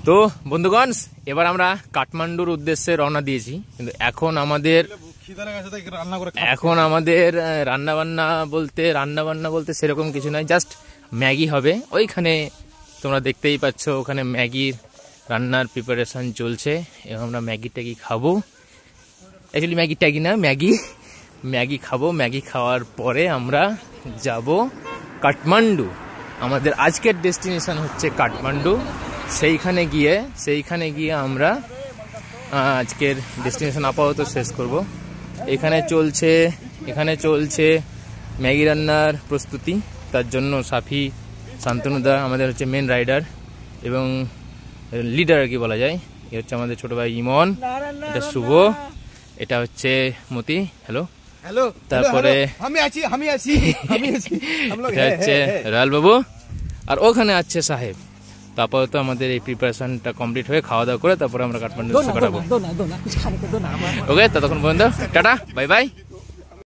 তো বন্ধুগণ, এবার আমরা কাঠমান্ডুর উদ্দেশ্যে রওনা দিয়েছি, কিন্তু এখন আমাদের রান্নাবান্না বলতে সেরকম কিছু নয়, জাস্ট ম্যাগি হবে ওইখানে। তোমরা দেখতেই পাচ্ছ ওখানে ম্যাগির রান্নার প্রিপারেশন চলছে এবং আমরা ম্যাগি ট্যাগি খাবো। অ্যাকচুয়ালি ম্যাগি খাবো। ম্যাগি খাওয়ার পরে আমরা যাব কাঠমান্ডু। আমাদের আজকের ডেস্টিনেশন হচ্ছে কাঠমান্ডু। সেইখানে গিয়ে আমরা আজকের ডেস্টিনেশন আপাতত শেষ করব। এখানে চলছে ম্যাগি রান্নার প্রস্তুতি। তার জন্য সাফি, শান্তনুদা আমাদের হচ্ছে মেন রাইডার এবং লিডার আর কি বলা যায়। এ হচ্ছে আমাদের ছোট ভাই ইমন, এটা শুভ, এটা হচ্ছে মতি। হ্যালো। তারপরে এটা হচ্ছে রয়াল বাবু, আর ওখানে আছে সাহেব। তো আপাতত আমাদের এই প্রিপারেশনটা কমপ্লিট হয়ে খাওয়া দাওয়া করে তারপরে আমরা কাঠমান্ডু কাটাবো। ওকে, ততক্ষণ পর্যন্ত টাটা, বাই বাই।